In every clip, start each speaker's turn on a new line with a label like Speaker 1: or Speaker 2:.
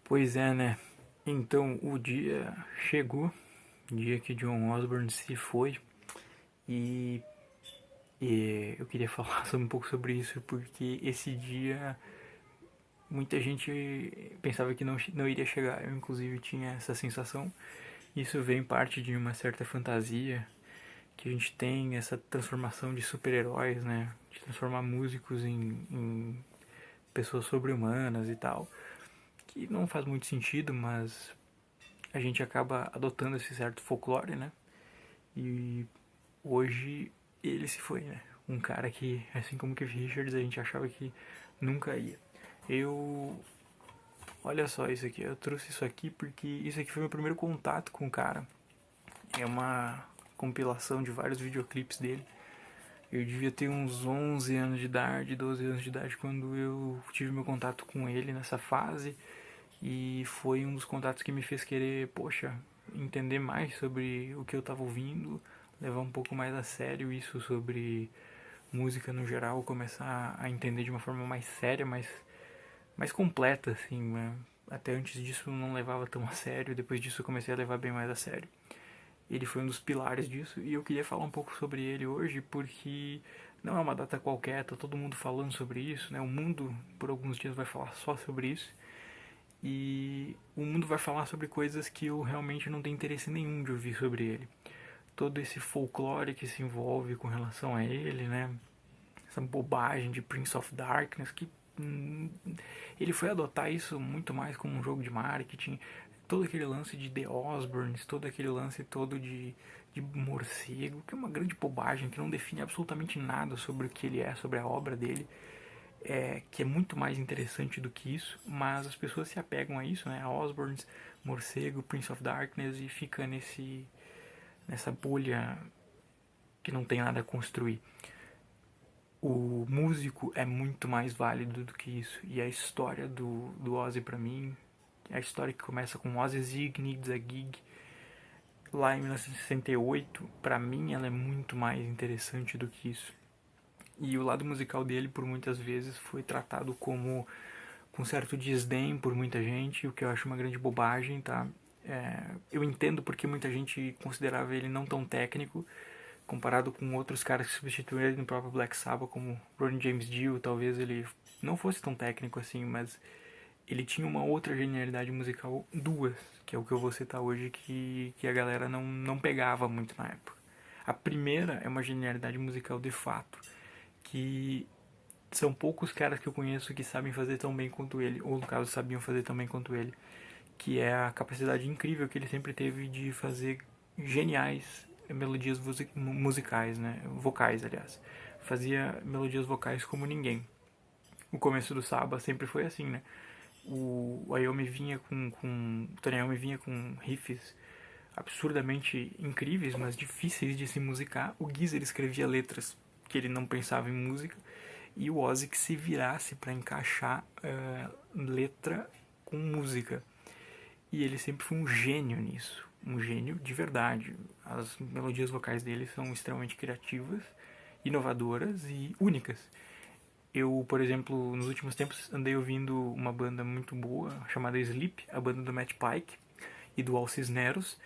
Speaker 1: Pois é, né? Então o dia chegou, o dia que John Osborne se foi e, eu queria falar um pouco sobre isso porque esse dia muita gente pensava que não iria chegar. Eu inclusive tinha essa sensação. Isso vem parte de uma certa fantasia que a gente tem, essa transformação de super-heróis, né? De transformar músicos em pessoas sobre-humanas e tal. Que não faz muito sentido, mas a gente acaba adotando esse certo folclore, né? E hoje ele se foi, né? Um cara que, assim como Keith Richards, a gente achava que nunca ia. Eu. Olha só isso aqui, eu trouxe isso aqui porque isso aqui foi meu primeiro contato com o cara. É uma compilação de vários videoclipes dele. Eu devia ter uns 11 anos de idade, 12 anos de idade quando eu tive meu contato com ele nessa fase. E foi um dos contatos que me fez querer, poxa, entender mais sobre o que eu estava ouvindo, levar um pouco mais a sério isso sobre música no geral, começar a entender de uma forma mais séria, mais completa, assim, né? Até antes disso eu não levava tão a sério, depois disso eu comecei a levar bem mais a sério. Ele foi um dos pilares disso e eu queria falar um pouco sobre ele hoje porque não é uma data qualquer, tá todo mundo falando sobre isso, né? O mundo por alguns dias vai falar só sobre isso e o mundo vai falar sobre coisas que eu realmente não tenho interesse nenhum de ouvir sobre ele. Todo esse folclore que se envolve com relação a ele, né? Essa bobagem de Prince of Darkness que ele foi adotar isso muito mais como um jogo de marketing. Todo aquele lance de The Osbournes, todo aquele lance todo de morcego, que é uma grande bobagem, que não define absolutamente nada sobre o que ele é, sobre a obra dele, que é muito mais interessante do que isso, mas as pessoas se apegam a isso, né? A Osbournes, morcego, Prince of Darkness, e fica nessa bolha que não tem nada a construir. O músico é muito mais válido do que isso. E a história do Ozzy pra mim, a história que começa com Ozzy Zig Needs a Gig, lá em 1968, pra mim ela é muito mais interessante do que isso. E o lado musical dele, por muitas vezes, foi tratado como com certo desdém por muita gente, o que eu acho uma grande bobagem, tá? Eu entendo porque muita gente considerava ele não tão técnico, comparado com outros caras que substituíram ele no próprio Black Sabbath, como Ronnie James Dio, talvez ele não fosse tão técnico assim, mas ele tinha uma outra genialidade musical, duas, que é o que eu vou citar hoje, que a galera não pegava muito na época. A primeira é uma genialidade musical de fato, que são poucos caras que eu conheço que sabem fazer tão bem quanto ele, ou no caso sabiam fazer tão bem quanto ele, que é a capacidade incrível que ele sempre teve de fazer geniais melodias musicais, né? Vocais, aliás. Fazia melodias vocais como ninguém. O começo do Saba sempre foi assim, né? O Iommi vinha o Tony Iommi vinha com riffs absurdamente incríveis, mas difíceis de se musicar. O Geezer escrevia letras que ele não pensava em música e o Ozzy que se virasse para encaixar letra com música. E ele sempre foi um gênio nisso, um gênio de verdade. As melodias vocais dele são extremamente criativas, inovadoras e únicas. Eu, por exemplo, nos últimos tempos andei ouvindo uma banda muito boa chamada Sleep, a banda do Matt Pike e do Al Cisneros,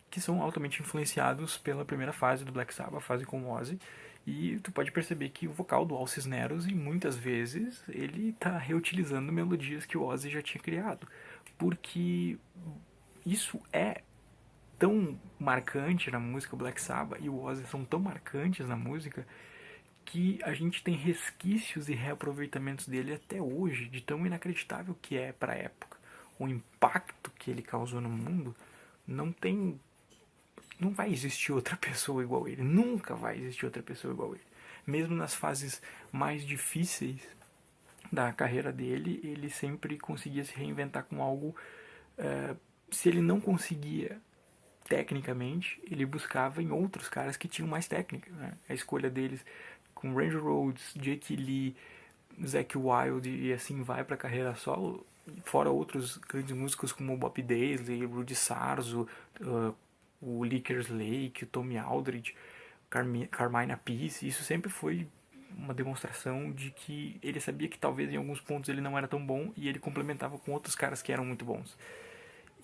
Speaker 1: que são altamente influenciados pela primeira fase do Black Sabbath, a fase com Ozzy. E tu pode perceber que o vocal do Al Cisneros, e muitas vezes, ele está reutilizando melodias que o Ozzy já tinha criado. Porque isso é tão marcante na música Black Sabbath e o Ozzy são tão marcantes na música que a gente tem resquícios e reaproveitamentos dele até hoje, de tão inacreditável que é para a época. O impacto que ele causou no mundo não tem. Não vai existir outra pessoa igual ele. Nunca vai existir outra pessoa igual ele. Mesmo nas fases mais difíceis da carreira dele, ele sempre conseguia se reinventar com algo. Se ele não conseguia tecnicamente, ele buscava em outros caras que tinham mais técnica. Né? A escolha deles com Randy Rhoads, Jake Lee, Zakk Wylde e assim vai para a carreira solo, fora outros grandes músicos como Bob Daisley, Rudy Sarzo, o Lickers Lake, o Tommy Aldridge, Carmine Appice, isso sempre foi uma demonstração de que ele sabia que talvez em alguns pontos ele não era tão bom e ele complementava com outros caras que eram muito bons.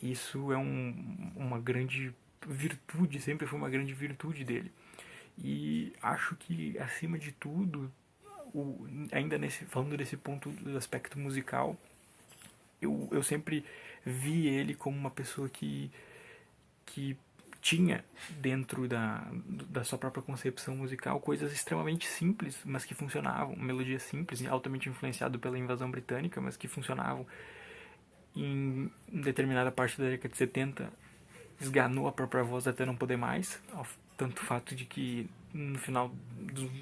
Speaker 1: Isso é uma grande virtude, sempre foi uma grande virtude dele. E acho que, acima de tudo, ainda falando desse ponto do aspecto musical, eu sempre vi ele como uma pessoa que tinha dentro da sua própria concepção musical coisas extremamente simples, mas que funcionavam, melodias simples, altamente influenciado pela invasão britânica, mas que funcionavam. Em determinada parte da década de 70 esganou a própria voz até não poder mais, tanto fato de que no final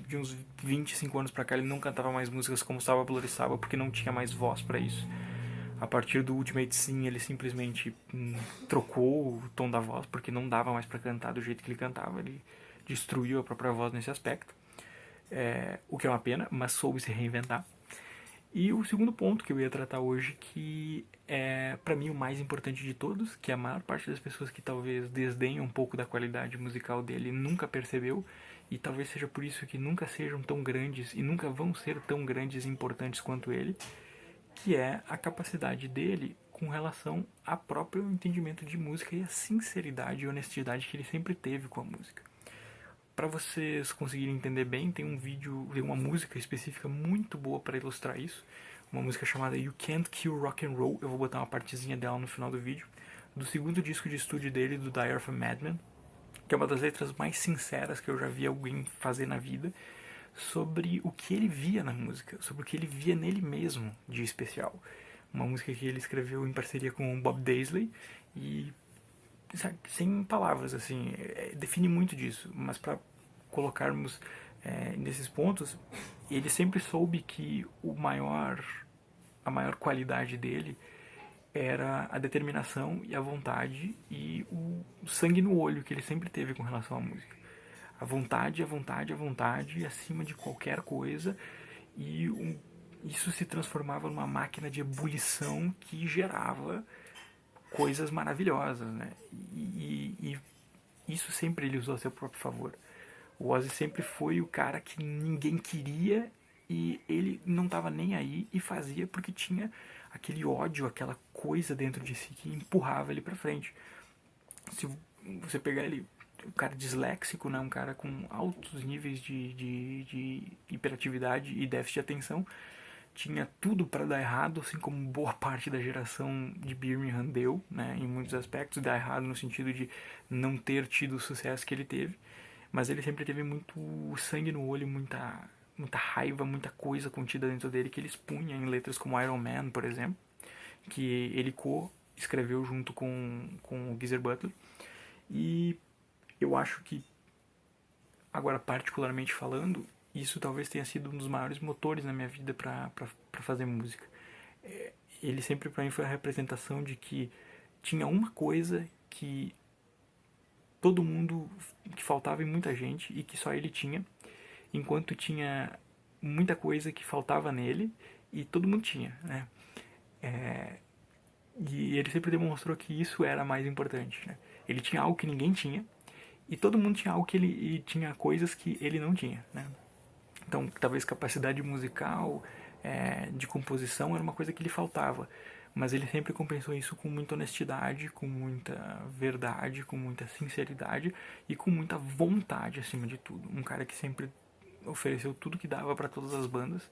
Speaker 1: de uns 25 anos pra cá ele não cantava mais músicas como Salva Blorissalva porque não tinha mais voz para isso. A partir do Ultimate Sim ele simplesmente trocou o tom da voz porque não dava mais para cantar do jeito que ele cantava, ele destruiu a própria voz nesse aspecto, o que é uma pena, mas soube se reinventar. E o segundo ponto que eu ia tratar hoje, que é para mim o mais importante de todos, que a maior parte das pessoas que talvez desdenham um pouco da qualidade musical dele nunca percebeu, e talvez seja por isso que nunca sejam tão grandes e nunca vão ser tão grandes e importantes quanto ele, que é a capacidade dele com relação ao próprio entendimento de música e a sinceridade e honestidade que ele sempre teve com a música. Para vocês conseguirem entender bem, tem um vídeo, tem uma música específica muito boa para ilustrar isso. Uma música chamada You Can't Kill Rock and Roll. Eu vou botar uma partezinha dela no final do vídeo. Do segundo disco de estúdio dele, do Dire of a Madman, que é uma das letras mais sinceras que eu já vi alguém fazer na vida, sobre o que ele via na música, sobre o que ele via nele mesmo de especial. Uma música que ele escreveu em parceria com o Bob Daisley e sem palavras, assim, define muito disso, mas para colocarmos nesses pontos, ele sempre soube que a maior qualidade dele era a determinação e a vontade e o sangue no olho que ele sempre teve com relação à música. A vontade, a vontade, a vontade acima de qualquer coisa, e isso se transformava numa máquina de ebulição que gerava coisas maravilhosas, né? E isso sempre ele usou a seu próprio favor. O Ozzy sempre foi o cara que ninguém queria e ele não estava nem aí e fazia porque tinha aquele ódio, aquela coisa dentro de si que empurrava ele para frente. Se você pegar ele, um cara disléxico, né, um cara com altos níveis de hiperatividade e déficit de atenção, tinha tudo para dar errado, assim como boa parte da geração de Birmingham deu, né, em muitos aspectos, dar errado no sentido de não ter tido o sucesso que ele teve, mas ele sempre teve muito sangue no olho, muita raiva, muita coisa contida dentro dele que ele expunha em letras como Iron Man, por exemplo, que ele escreveu junto com o Geezer Butler. E eu acho que, agora particularmente falando, isso talvez tenha sido um dos maiores motores na minha vida para fazer música. Ele sempre para mim foi a representação de que tinha uma coisa que todo mundo, que faltava em muita gente e que só ele tinha, enquanto tinha muita coisa que faltava nele e todo mundo tinha, né? E ele sempre demonstrou que isso era mais importante, né? Ele tinha algo que ninguém tinha e todo mundo tinha algo que ele e tinha coisas que ele não tinha, né? Então, talvez capacidade musical, de composição era uma coisa que lhe faltava, mas ele sempre compensou isso com muita honestidade, com muita verdade, com muita sinceridade e com muita vontade acima de tudo. Um cara que sempre ofereceu tudo que dava para todas as bandas,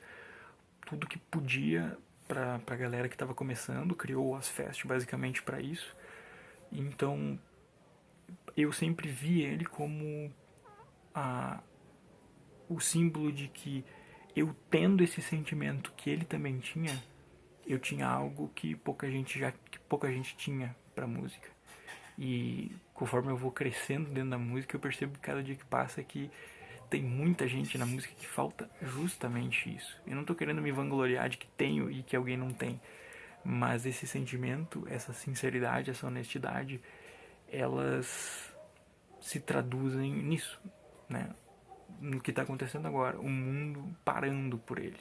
Speaker 1: tudo que podia para a galera que estava começando, criou o Ozfest basicamente para isso. Então, eu sempre vi ele como o símbolo de que eu tendo esse sentimento que ele também tinha, eu tinha algo que pouca gente tinha pra música. E conforme eu vou crescendo dentro da música, eu percebo que cada dia que passa que tem muita gente na música que falta justamente isso. Eu não tô querendo me vangloriar de que tenho e que alguém não tem, mas esse sentimento, essa sinceridade, essa honestidade, elas se traduzem nisso, né? No que está acontecendo agora, o mundo parando por ele,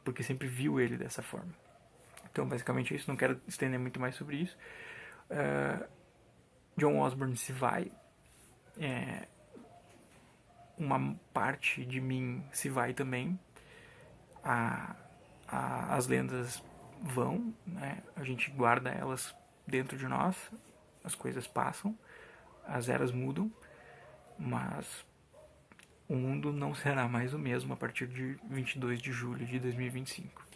Speaker 1: porque sempre viu ele dessa forma. Então, basicamente é isso, não quero estender muito mais sobre isso. John Osborne se vai, uma parte de mim se vai também, a, as lendas vão, né? A gente guarda elas dentro de nós, as coisas passam, as eras mudam, mas o mundo não será mais o mesmo a partir de 22 de julho de 2025.